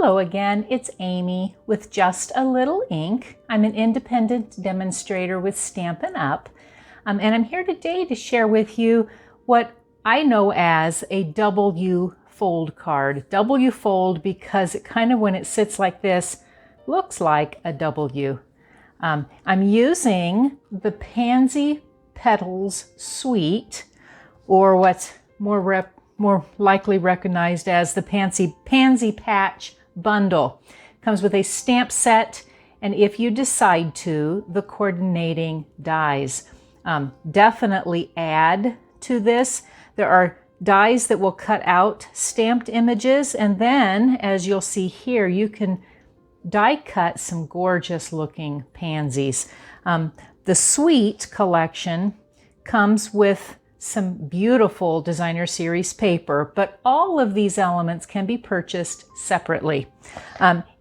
Hello again, it's Amy with Just a Little Ink. I'm an independent demonstrator with Stampin Up. And I'm here today to share with you what I know as a W fold card. W fold because it kind of, when it sits like this, looks like a W. I'm using the Pansy Petals Suite, or what's more likely recognized as the Pansy Patch Bundle. Comes with a stamp set, and if you decide to, the coordinating dies. Definitely add to this. There are dies that will cut out stamped images, and then, as you'll see here, you can die cut some gorgeous looking pansies. The Suite collection comes with some beautiful designer series paper, but all of these elements can be purchased separately.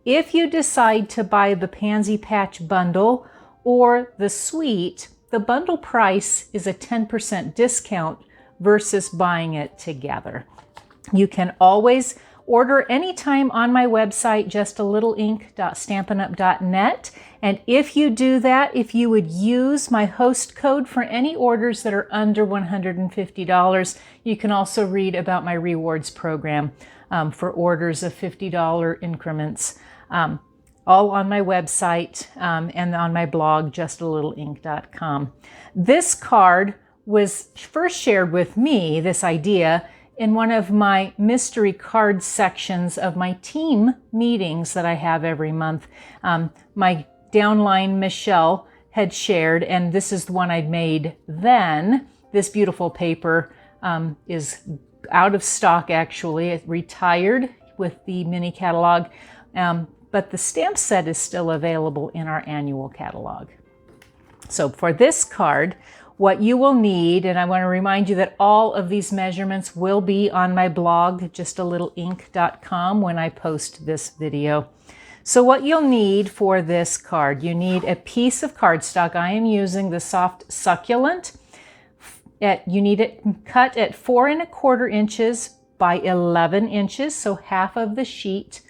If you decide to buy the Pansy Patch Bundle or the Suite, the bundle price is a 10% discount versus buying it together. You can always order anytime on my website, justalittleink.stampinup.net. And if you do that, if you would use my host code for any orders that are under $150, you can also read about my rewards program for orders of $50 increments, all on my website and on my blog, justalittleink.com. This card was first shared with me, this idea, in one of my mystery card sections of my team meetings that I have every month. My downline Michelle had shared, and this is the one I'd made then. This beautiful paper is out of stock, actually. It retired with the mini catalog, but the stamp set is still available in our annual catalog. So for this card, what you will need, and I want to remind you that all of these measurements will be on my blog, justalittleink.com, when I post this video. So what you'll need for this card, you need a piece of cardstock. I am using the Soft Succulent. You need it cut at 4 1/4 inches by 11 inches, so half of the sheet,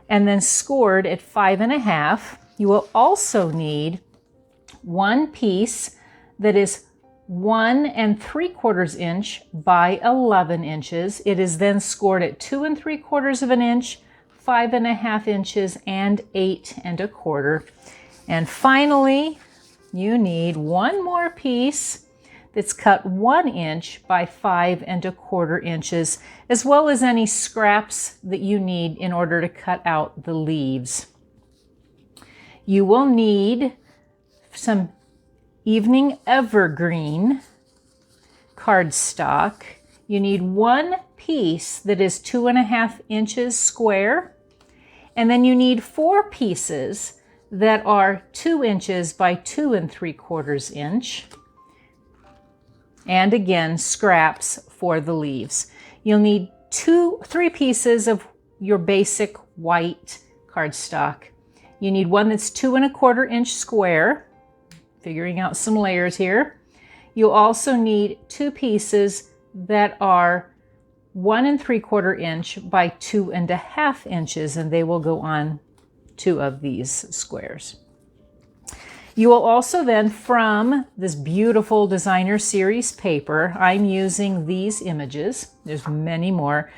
and then scored at 5 1/2. You will also need one piece that is 1 3/4 inch by 11 inches. It is then scored at 2 3/4 inch, 5 1/2 inches, and 8 1/4. And finally, you need one more piece that's cut 1 inch by 5 1/4 inches, as well as any scraps that you need in order to cut out the leaves. You will need some Evening Evergreen cardstock. You need one piece that is 2 1/2 inches square, and then you need 4 pieces that are 2 inches by 2 3/4 inch, and again scraps for the leaves. You'll need 3 pieces of your basic white cardstock. You need one that's 2 1/4 inch square, figuring out some layers here. You'll also need 2 pieces that are 1 3/4 inch by 2 1/2 inches, and they will go on 2 of these squares. You will also then, from this beautiful designer series paper, I'm using these images. There's many more.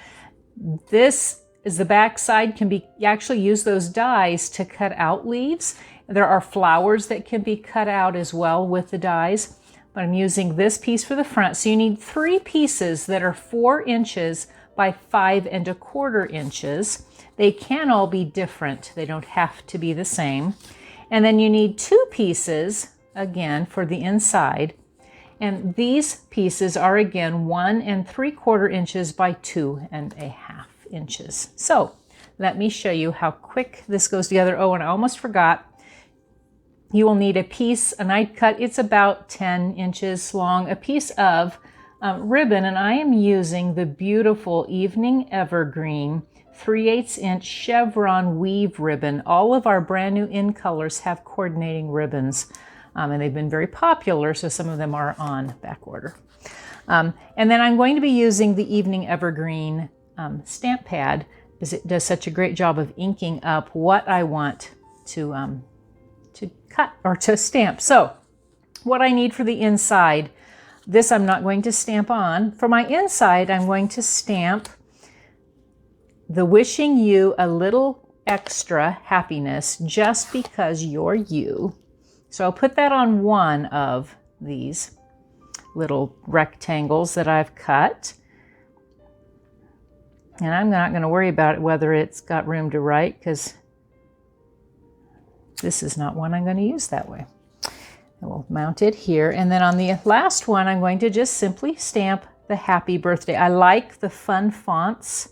This is the back side. You actually use those dies to cut out leaves. There are flowers that can be cut out as well with the dies, but I'm using this piece for the front. So you need 3 pieces that are 4 inches by 5 1/4 inches. They can all be different. They don't have to be the same. And then you need 2 pieces, again, for the inside. And these pieces are, again, 1 3/4 inches by 2 1/2 inches. So let me show you how quick this goes together. Oh, and I almost forgot. You will need a piece, and I cut, it's about 10 inches long, a piece of ribbon, and I am using the beautiful Evening Evergreen 3/8 inch chevron weave ribbon. All of our brand new in colors have coordinating ribbons, and they've been very popular, so some of them are on back order. And then I'm going to be using the Evening Evergreen stamp pad it does such a great job of inking up what I want to cut or to stamp. So what I need for the inside, this I'm not going to stamp on. For my inside, I'm going to stamp the wishing you a little extra happiness just because you're you. So I'll put that on one of these little rectangles that I've cut. And I'm not going to worry about it whether it's got room to write, because this is not one I'm going to use that way. And we'll mount it here. And then on the last one, I'm going to just simply stamp the happy birthday. I like the fun fonts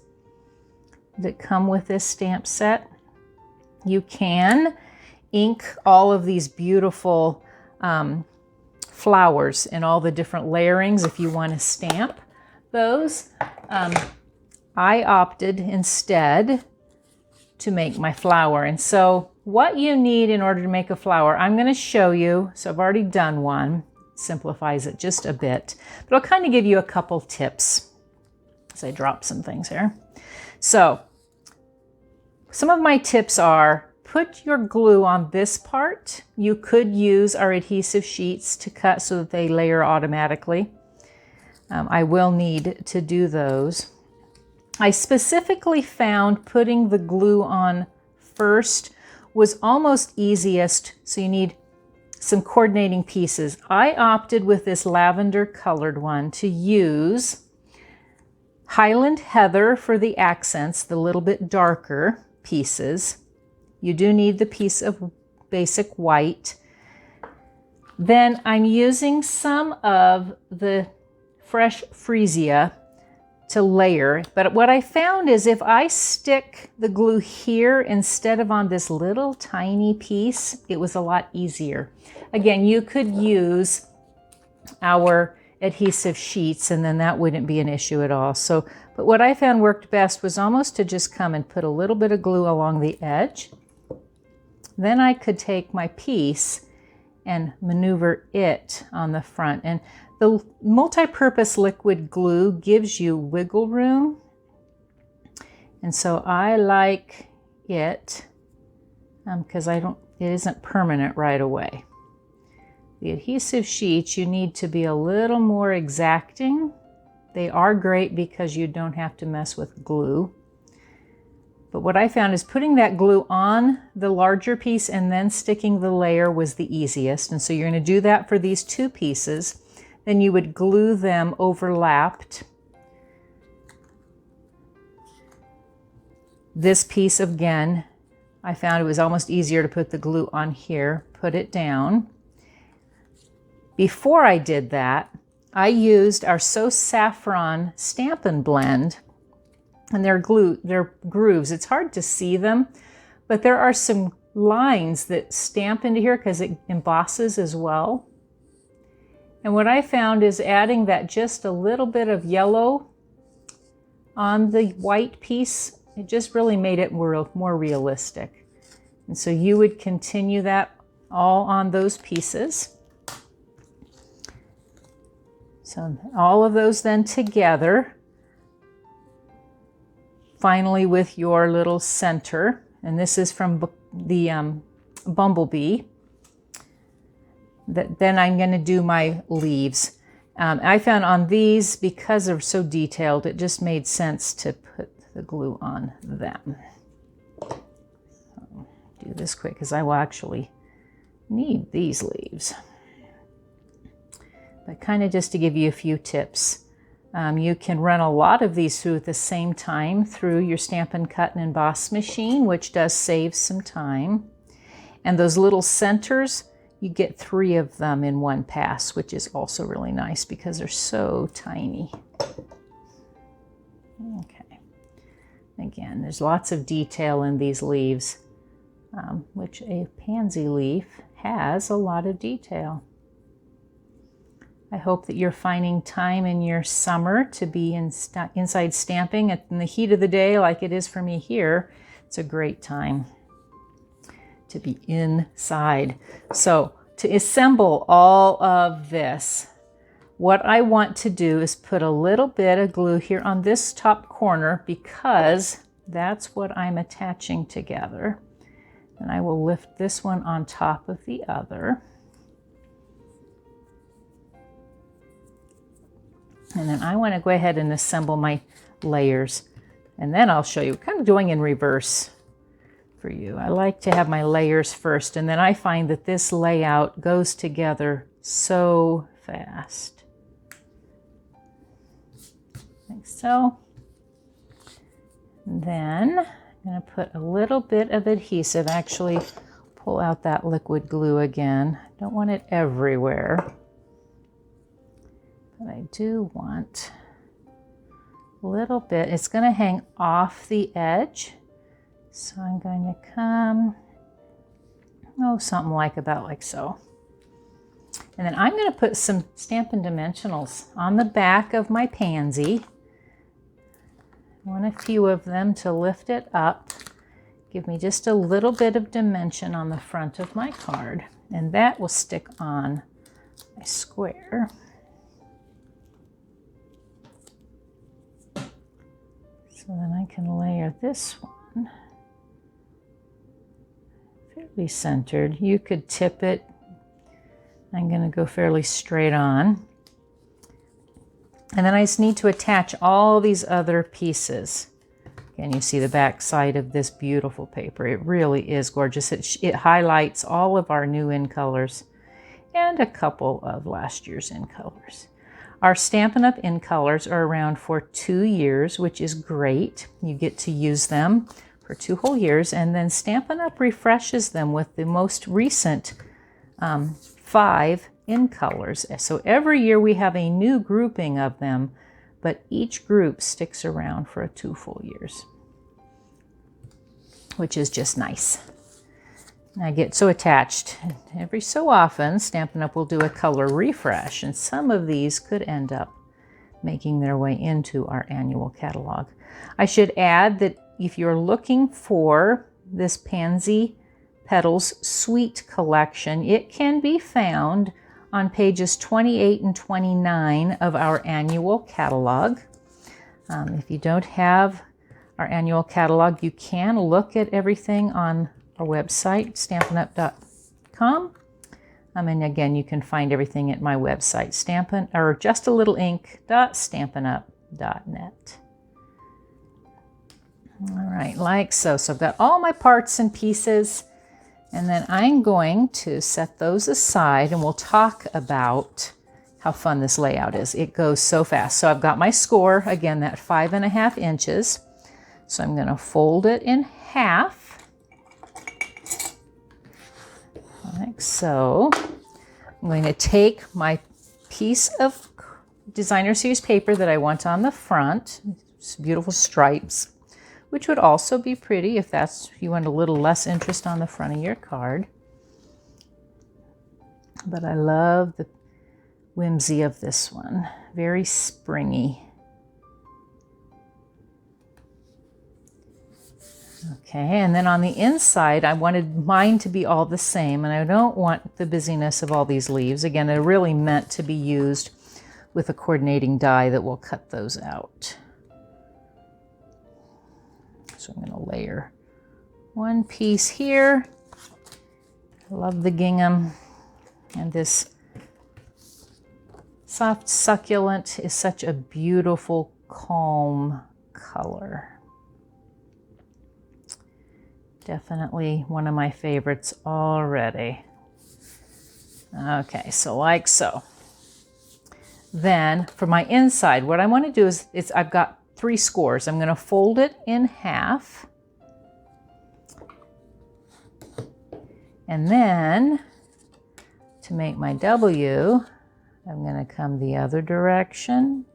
that come with this stamp set. You can ink all of these beautiful flowers and all the different layerings if you want to stamp those. I opted instead to make my flower. And so what you need in order to make a flower, I'm going to show you. So I've already done one. Simplifies it just a bit, but I'll kind of give you a couple tips as I drop some things here. So some of my tips are: put your glue on this part. You could use our adhesive sheets to cut so that they layer automatically. I will need to do those. I specifically found putting the glue on first was almost easiest, so you need some coordinating pieces. I opted with this lavender colored one to use Highland Heather for the accents, the little bit darker pieces. You do need the piece of basic white. Then I'm using some of the fresh freesia to layer, but what I found is if I stick the glue here instead of on this little tiny piece, it was a lot easier. Again, you could use our adhesive sheets and then that wouldn't be an issue at all. So, but what I found worked best was almost to just come and put a little bit of glue along the edge. Then I could take my piece and maneuver it on the front. And the multi-purpose liquid glue gives you wiggle room. And so I like it because it isn't permanent right away. The adhesive sheets, you need to be a little more exacting. They are great because you don't have to mess with glue. But what I found is putting that glue on the larger piece and then sticking the layer was the easiest. And so you're going to do that for these two pieces. Then you would glue them overlapped. This piece, again, I found it was almost easier to put the glue on here, put it down. Before I did that, I used our So Saffron Stampin' Blend, and they're grooves. It's hard to see them, but there are some lines that stamp into here because it embosses as well. And what I found is adding that just a little bit of yellow on the white piece, it just really made it more realistic. And so you would continue that all on those pieces. So all of those then together, finally with your little center, and this is from the Bumblebee. Then I'm going to do my leaves. I found on these, because they're so detailed, it just made sense to put the glue on them. So do this quick because I will actually need these leaves. But kind of just to give you a few tips. You can run a lot of these through at the same time through your Stampin' Cut and Emboss machine, which does save some time. And those little centers, you get 3 of them in one pass, which is also really nice because they're so tiny. Okay. Again, there's lots of detail in these leaves, which a pansy leaf has a lot of detail. I hope that you're finding time in your summer to be inside stamping in the heat of the day like it is for me here. It's a great time to be inside. So to assemble all of this, what I want to do is put a little bit of glue here on this top corner because That's what I'm attaching together. And I will lift this one on top of the other. And then I want to go ahead and assemble my layers. And then I'll show you, kind of doing in reverse for you. I like to have my layers first, and then I find that this layout goes together so fast. Like so. And then I'm going to put a little bit of adhesive. Actually, pull out that liquid glue again. I don't want it everywhere. But I do want a little bit. It's going to hang off the edge. So I'm going to come, something like about like so. And then I'm going to put some Stampin' Dimensionals on the back of my pansy. I want a few of them to lift it up. Give me just a little bit of dimension on the front of my card. And that will stick on my square. So then I can layer this one. Fairly centered. You could tip it. I'm going to go fairly straight on. And then I just need to attach all these other pieces. Again, you see the back side of this beautiful paper. It really is gorgeous. It highlights all of our new in colors and a couple of last year's in colors. Our Stampin' Up! In colors are around for 2 years, which is great. You get to use them for 2 whole years, and then Stampin' Up! Refreshes them with the most recent 5 in colors. So every year we have a new grouping of them, but each group sticks around for 2 full years, which is just nice. I get so attached. Every so often, Stampin' Up! Will do a color refresh, and some of these could end up making their way into our annual catalog. I should add that if you're looking for this Pansy Petals Suite collection, it can be found on pages 28 and 29 of our annual catalog. If you don't have our annual catalog, you can look at everything on our website, stampinup.com. And again, you can find everything at my website, justalittleink.stampinup.net. All right, like so. So I've got all my parts and pieces, and then I'm going to set those aside, and we'll talk about how fun this layout is. It goes so fast. So I've got my score, again, that 5.5 inches. So I'm going to fold it in half. Like so. I'm going to take my piece of Designer Series paper that I want on the front, beautiful stripes, which would also be pretty if you want a little less interest on the front of your card. But I love the whimsy of this one. Very springy. Okay, and then on the inside, I wanted mine to be all the same, and I don't want the busyness of all these leaves. Again, they're really meant to be used with a coordinating die that will cut those out. So I'm going to layer one piece here. I love the gingham, and this soft succulent is such a beautiful, calm color. Definitely one of my favorites already. Okay, so like so. Then for my inside, what I want to do is I've got 3 scores. I'm going to fold it in half. And then to make my W, I'm going to come the other direction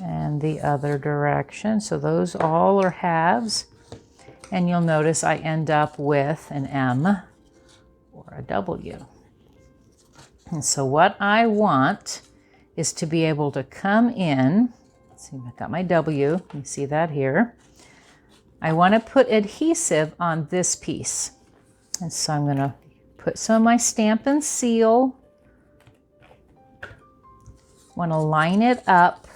and the other direction. So those all are halves. And you'll notice I end up with an M or a W. And so what I want is to be able to come in. Let's see, I've got my W. You see that here. I want to put adhesive on this piece. And so I'm going to put some of my Stampin' Seal. Want to line it up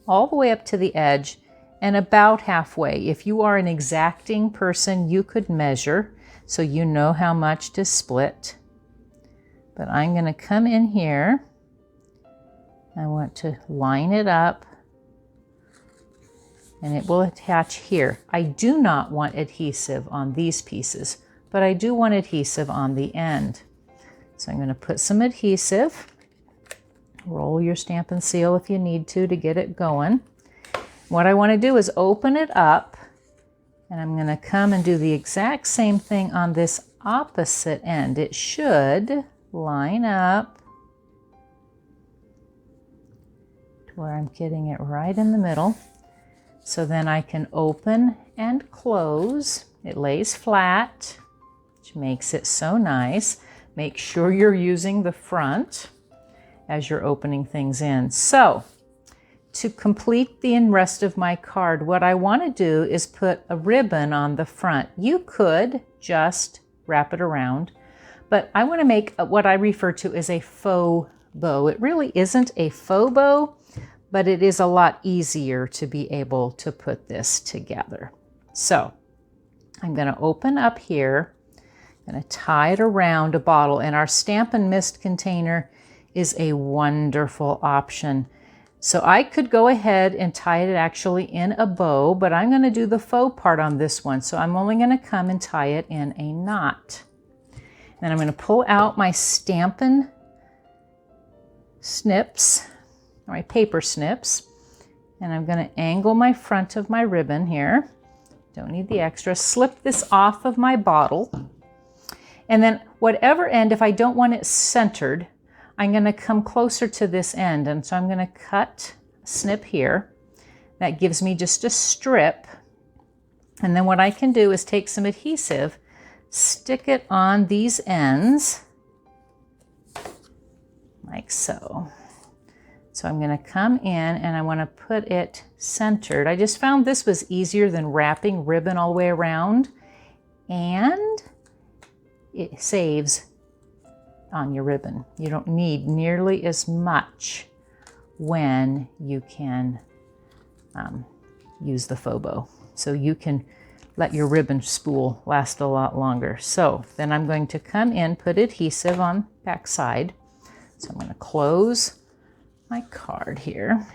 all the way up to the edge. and about halfway. If you are an exacting person, you could measure so you know how much to split. But I'm going to come in here. I want to line it up, and it will attach here. I do not want adhesive on these pieces, but I do want adhesive on the end. So I'm going to put some adhesive. Roll your Stampin' Seal if you need to get it going. What I want to do is open it up, and I'm going to come and do the exact same thing on this opposite end. It should line up to where I'm getting it right in the middle. So then I can open and close. It lays flat, which makes it so nice. Make sure you're using the front as you're opening things in. So to complete the rest of my card, what I want to do is put a ribbon on the front. You could just wrap it around, but I want to make what I refer to as a faux bow. It really isn't a faux bow, but it is a lot easier to be able to put this together. So I'm going to open up here, I'm going to tie it around a bottle, and our Stampin' Mist container is a wonderful option. So I could go ahead and tie it actually in a bow, but I'm going to do the faux part on this one. So I'm only going to come and tie it in a knot. Then I'm going to pull out my Stampin' snips, or my paper snips, and I'm going to angle my front of my ribbon here. Don't need the extra. Slip this off of my bottle. And then whatever end, if I don't want it centered, I'm going to come closer to this end, and so I'm going to cut a snip here. That gives me just a strip, and then what I can do is take some adhesive, stick it on these ends like so. So I'm going to come in and I want to put it centered. I just found this was easier than wrapping ribbon all the way around, and it saves on your ribbon. You don't need nearly as much when you can use the faux bow. So you can let your ribbon spool last a lot longer. So then I'm going to come in, put adhesive on back side. So I'm going to close my card here,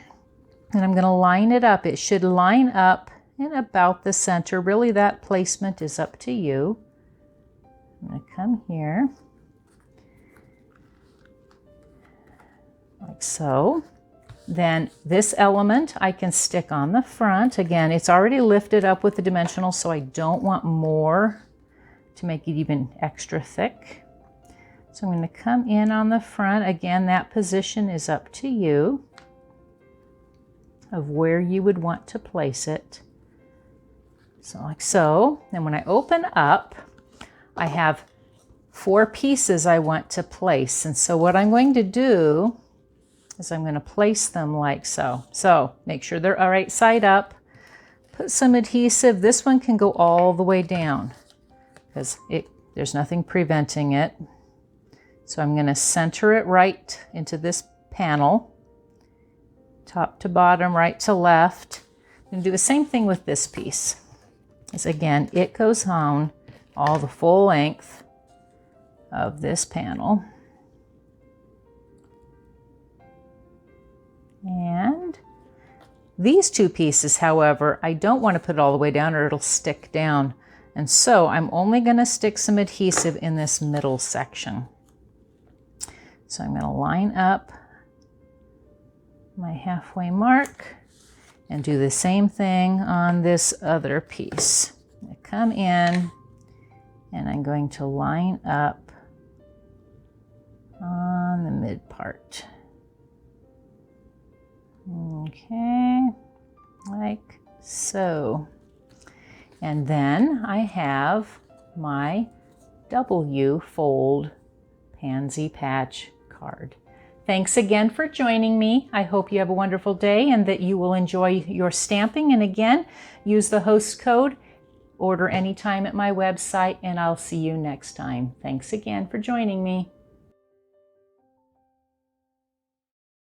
and I'm going to line it up. It should line up in about the center. Really, that placement is up to you. I'm going to come here like so. Then this element I can stick on the front. Again, it's already lifted up with the dimensional, so I don't want more to make it even extra thick. So I'm going to come in on the front. Again, that position is up to you of where you would want to place it. So like so. Then when I open up, I have 4 pieces I want to place. And so what I'm going to do is I'm going to place them like so. So make sure they're all right side up. Put some adhesive. This one can go all the way down because there's nothing preventing it. So I'm going to center it right into this panel, top to bottom, right to left. I'm going to do the same thing with this piece. As again, it goes on all the full length of this panel. And these 2 pieces, however, I don't want to put it all the way down or it'll stick down. And so I'm only going to stick some adhesive in this middle section. So I'm going to line up my halfway mark and do the same thing on this other piece. I'm going to come in and I'm going to line up on the mid part. Okay, like so. And then I have my W fold Pansy patch card. Thanks again for joining me. I hope you have a wonderful day and that you will enjoy your stamping. And again, use the host code, order anytime at my website, and I'll see you next time. Thanks again for joining me.